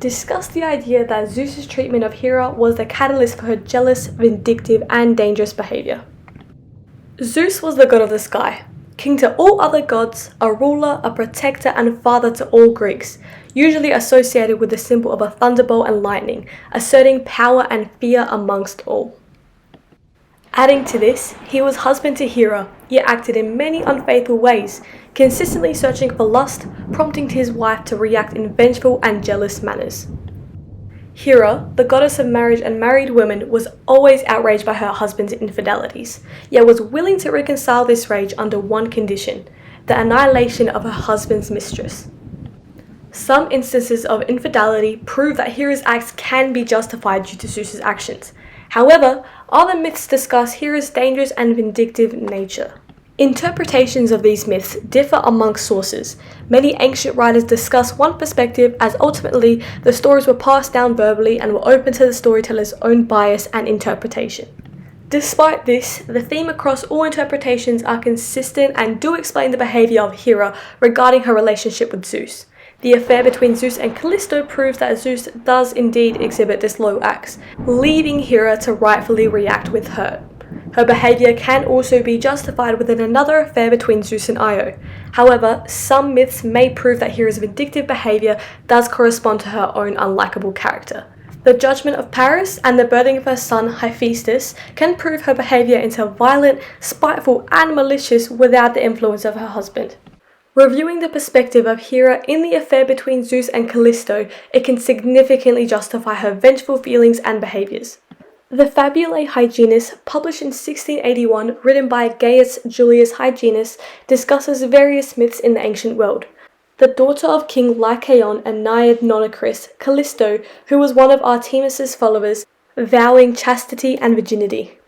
discussed the idea that Zeus's treatment of Hera was the catalyst for her jealous, vindictive, and dangerous behavior. Zeus was the god of the sky, king to all other gods, a ruler, a protector, and father to all Greeks, usually associated with the symbol of a thunderbolt and lightning, asserting power and fear amongst all. Adding to this, he was husband to Hera, yet acted in many unfaithful ways, consistently searching for lust, prompting his wife to react in vengeful and jealous manners. Hera, the goddess of marriage and married women, was always outraged by her husband's infidelities, yet was willing to reconcile this rage under one condition: the annihilation of her husband's mistress. Some instances of infidelity prove that Hera's acts can be justified due to Zeus's actions. However, other myths discuss Hera's dangerous and vindictive nature. Interpretations of these myths differ amongst sources. Many ancient writers discuss one perspective as ultimately the stories were passed down verbally and were open to the storyteller's own bias and interpretation. Despite this, the theme across all interpretations are consistent and do explain the behavior of Hera regarding her relationship with Zeus. The affair between Zeus and Callisto proves that Zeus does indeed exhibit disloyal acts, leaving Hera to rightfully react with hurt. Her behavior can also be justified within another affair between Zeus and Io. However, some myths may prove that Hera's vindictive behavior does correspond to her own unlikable character. The judgment of Paris and the birthing of her son Hephaestus can prove her behavior into violent, spiteful, and malicious without the influence of her husband. Reviewing the perspective of Hera in the affair between Zeus and Callisto, it can significantly justify her vengeful feelings and behaviors. The Fabulae Hyginus, published in 1681, written by Gaius Julius Hyginus, discusses various myths in the ancient world. The daughter of King Lycaon and Naiad Nonocris, Callisto, who was one of Artemis's followers, vowing chastity and virginity.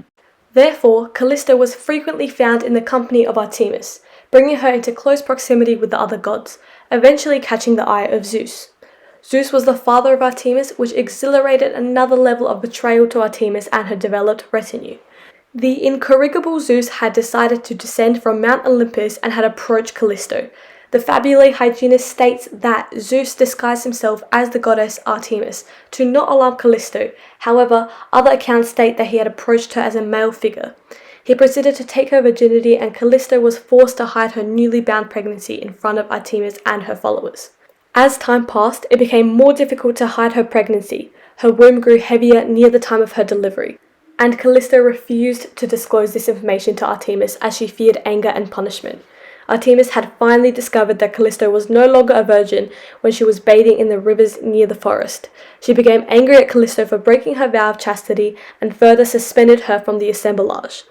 Therefore, Callisto was frequently found in the company of Artemis, bringing her into close proximity with the other gods, eventually catching the eye of Zeus. Zeus was the father of Artemis, which exhilarated another level of betrayal to Artemis and her developed retinue. The incorrigible Zeus had decided to descend from Mount Olympus and had approached Callisto. The Fabulae Hyginus states that Zeus disguised himself as the goddess Artemis to not alarm Callisto. However, other accounts state that he had approached her as a male figure. He proceeded to take her virginity, and Callisto was forced to hide her newly bound pregnancy in front of Artemis and her followers. As time passed, it became more difficult to hide her pregnancy. Her womb grew heavier near the time of her delivery, and Callisto refused to disclose this information to Artemis as she feared anger and punishment. Artemis had finally discovered that Callisto was no longer a virgin when she was bathing in the rivers near the forest. She became angry at Callisto for breaking her vow of chastity and further suspended her from the assemblage.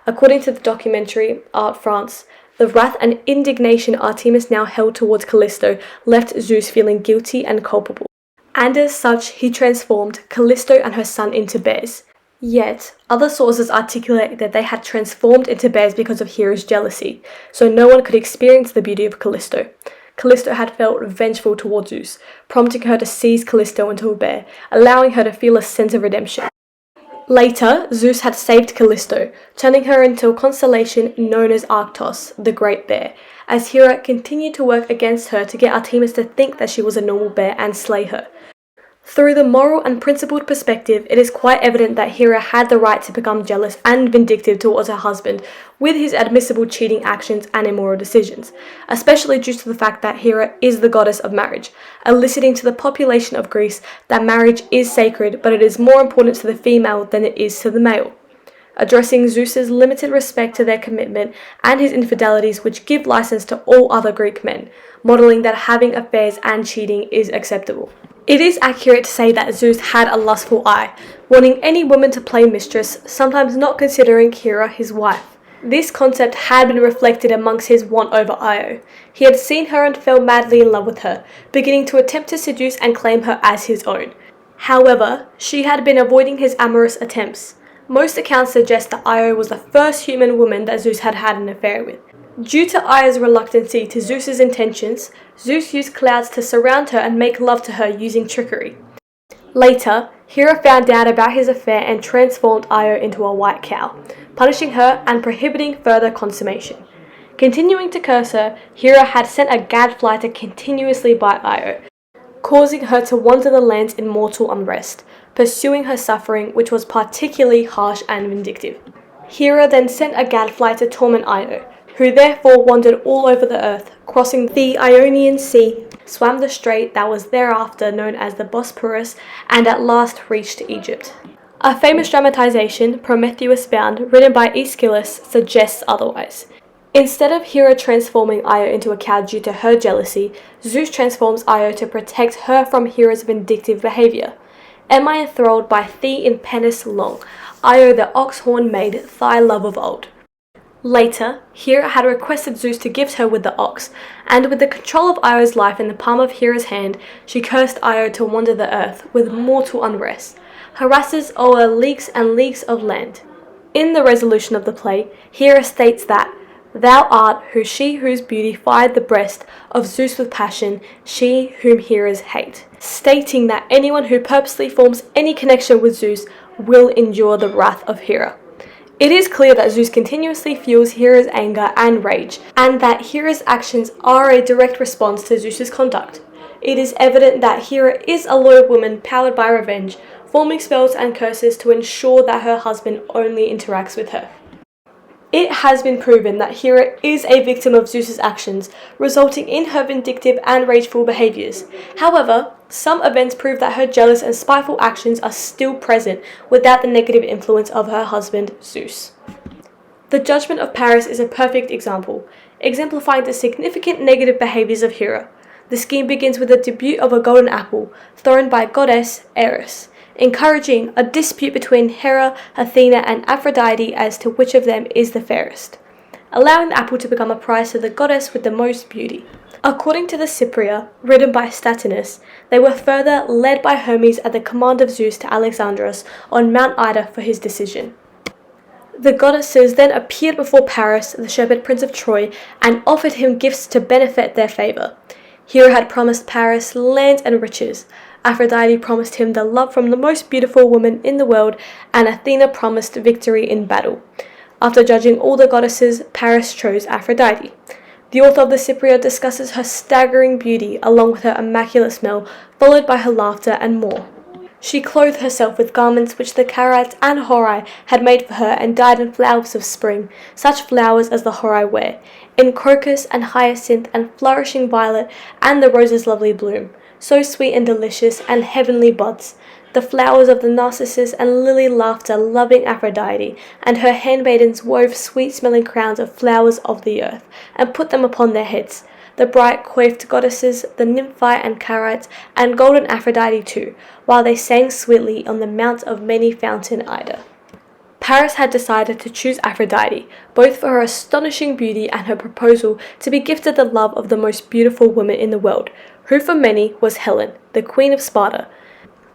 According to the documentary Art France, the wrath and indignation Artemis now held towards Callisto left Zeus feeling guilty and culpable, and as such he transformed Callisto and her son into bears. Yet, other sources articulate that they had transformed into bears because of Hera's jealousy, so no one could experience the beauty of Callisto. Callisto had felt vengeful towards Zeus, prompting her to seize Callisto into a bear, allowing her to feel a sense of redemption. Later, Zeus had saved Callisto, turning her into a constellation known as Arctos, the Great Bear, as Hera continued to work against her to get Artemis to think that she was a normal bear and slay her. Through the moral and principled perspective, it is quite evident that Hera had the right to become jealous and vindictive towards her husband with his admissible cheating actions and immoral decisions, especially due to the fact that Hera is the goddess of marriage, eliciting to the population of Greece that marriage is sacred, but it is more important to the female than it is to the male. Addressing Zeus's limited respect to their commitment and his infidelities, which give license to all other Greek men, modelling that having affairs and cheating is acceptable. It is accurate to say that Zeus had a lustful eye, wanting any woman to play mistress, sometimes not considering Hera his wife. This concept had been reflected amongst his want over Io. He had seen her and fell madly in love with her, beginning to attempt to seduce and claim her as his own. However, she had been avoiding his amorous attempts. Most accounts suggest that Io was the first human woman that Zeus had had an affair with. Due to Io's reluctancy to Zeus's intentions, Zeus used clouds to surround her and make love to her using trickery. Later, Hera found out about his affair and transformed Io into a white cow, punishing her and prohibiting further consummation. Continuing to curse her, Hera had sent a gadfly to continuously bite Io, causing her to wander the lands in mortal unrest, pursuing her suffering, which was particularly harsh and vindictive. Hera then sent a gadfly to torment Io, who therefore wandered all over the earth, crossing the Ionian Sea, swam the strait that was thereafter known as the Bosporus, and at last reached Egypt. A famous dramatization, Prometheus Bound, written by Aeschylus, suggests otherwise. Instead of Hera transforming Io into a cow due to her jealousy, Zeus transforms Io to protect her from Hera's vindictive behaviour. Am I enthralled by thee in pennis long, Io the ox-horn maid, thy love of old. Later, Hera had requested Zeus to gift her with the ox, and with the control of Io's life in the palm of Hera's hand, she cursed Io to wander the earth with mortal unrest, harasses o'er leagues and leagues of land. In the resolution of the play, Hera states that thou art she whose beauty fired the breast of Zeus with passion, she whom heroes hate, stating that anyone who purposely forms any connection with Zeus will endure the wrath of Hera. It is clear that Zeus continuously fuels Hera's anger and rage, and that Hera's actions are a direct response to Zeus's conduct. It is evident that Hera is a loyal woman powered by revenge, forming spells and curses to ensure that her husband only interacts with her. It has been proven that Hera is a victim of Zeus's actions, resulting in her vindictive and rageful behaviours. However, some events prove that her jealous and spiteful actions are still present without the negative influence of her husband, Zeus. The judgment of Paris is a perfect example, exemplifying the significant negative behaviours of Hera. The scheme begins with the debut of a golden apple, thrown by goddess Eris, encouraging a dispute between Hera, Athena, and Aphrodite as to which of them is the fairest, allowing the apple to become a prize to the goddess with the most beauty. According to the Cypria, written by Statinus, they were further led by Hermes at the command of Zeus to Alexandros on Mount Ida for his decision. The goddesses then appeared before Paris, the shepherd prince of Troy, and offered him gifts to benefit their favour. Hera had promised Paris land and riches, Aphrodite promised him the love from the most beautiful woman in the world, and Athena promised victory in battle. After judging all the goddesses, Paris chose Aphrodite. The author of the Cypria discusses her staggering beauty along with her immaculate smell, followed by her laughter and more. She clothed herself with garments which the Carites and Horai had made for her and dyed in flowers of spring, such flowers as the Horai wear, in crocus and hyacinth and flourishing violet and the rose's lovely bloom, so sweet and delicious and heavenly buds, the flowers of the narcissus and lily laughter loving Aphrodite, and her handmaidens wove sweet-smelling crowns of flowers of the earth, and put them upon their heads, the bright coiffed goddesses, the Nymphi and Carites, and golden Aphrodite too, while they sang sweetly on the mount of many fountain Ida. Paris had decided to choose Aphrodite, both for her astonishing beauty and her proposal to be gifted the love of the most beautiful woman in the world, who for many was Helen, the Queen of Sparta.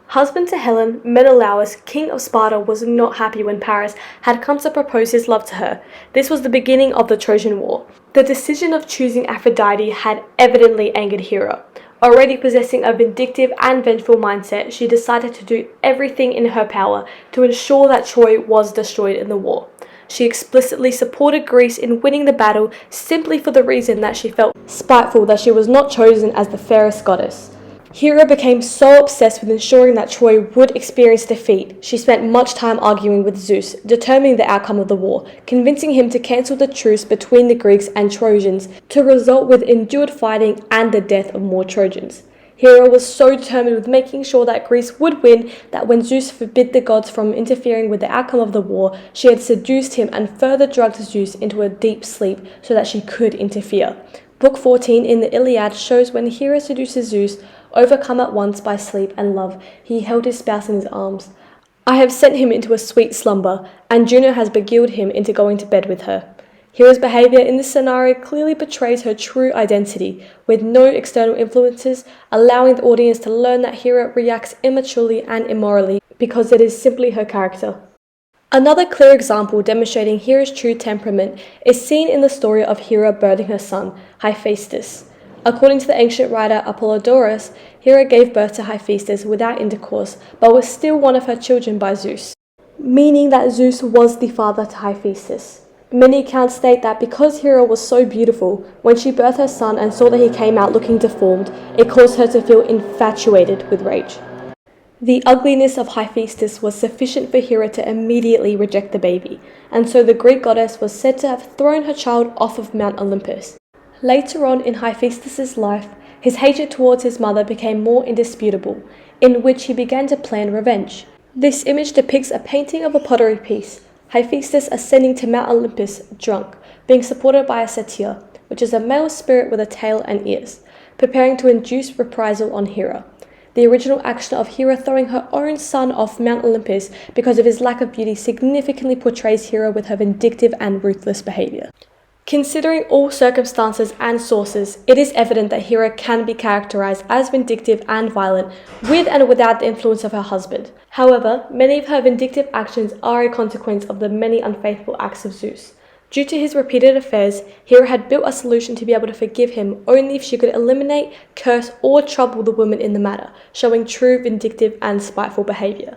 Husband to Helen, Menelaus, King of Sparta, was not happy when Paris had come to propose his love to her. This was the beginning of the Trojan War. The decision of choosing Aphrodite had evidently angered Hera. Already possessing a vindictive and vengeful mindset, she decided to do everything in her power to ensure that Troy was destroyed in the war. She explicitly supported Greece in winning the battle simply for the reason that she felt spiteful that she was not chosen as the fairest goddess. Hera became so obsessed with ensuring that Troy would experience defeat, she spent much time arguing with Zeus, determining the outcome of the war, convincing him to cancel the truce between the Greeks and Trojans to result with endured fighting and the death of more Trojans. Hera was so determined with making sure that Greece would win that when Zeus forbid the gods from interfering with the outcome of the war, she had seduced him and further drugged Zeus into a deep sleep so that she could interfere. Book 14 in the Iliad shows when Hera seduces Zeus, overcome at once by sleep and love, he held his spouse in his arms. I have sent him into a sweet slumber, and Juno has beguiled him into going to bed with her. Hera's behaviour in this scenario clearly betrays her true identity, with no external influences, allowing the audience to learn that Hera reacts immaturely and immorally because it is simply her character. Another clear example demonstrating Hera's true temperament is seen in the story of Hera birthing her son, Hephaestus. According to the ancient writer Apollodorus, Hera gave birth to Hephaestus without intercourse, but was still one of her children by Zeus, meaning that Zeus was the father to Hephaestus. Many accounts state that because Hera was so beautiful, when she birthed her son and saw that he came out looking deformed, it caused her to feel infatuated with rage. The ugliness of Hephaestus was sufficient for Hera to immediately reject the baby, and so the Greek goddess was said to have thrown her child off of Mount Olympus. Later on in Hephaestus' life, his hatred towards his mother became more indisputable, in which he began to plan revenge. This image depicts a painting of a pottery piece, Hephaestus ascending to Mount Olympus drunk, being supported by a satyr, which is a male spirit with a tail and ears, preparing to induce reprisal on Hera. The original action of Hera throwing her own son off Mount Olympus because of his lack of beauty significantly portrays Hera with her vindictive and ruthless behavior. Considering all circumstances and sources, it is evident that Hera can be characterized as vindictive and violent, with and without the influence of her husband. However, many of her vindictive actions are a consequence of the many unfaithful acts of Zeus. Due to his repeated affairs, Hera had built a solution to be able to forgive him only if she could eliminate, curse, or trouble the woman in the matter, showing true vindictive and spiteful behavior.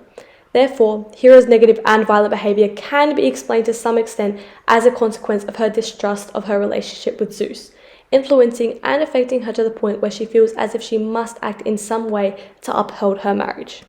Therefore, Hera's negative and violent behavior can be explained to some extent as a consequence of her distrust of her relationship with Zeus, influencing and affecting her to the point where she feels as if she must act in some way to uphold her marriage.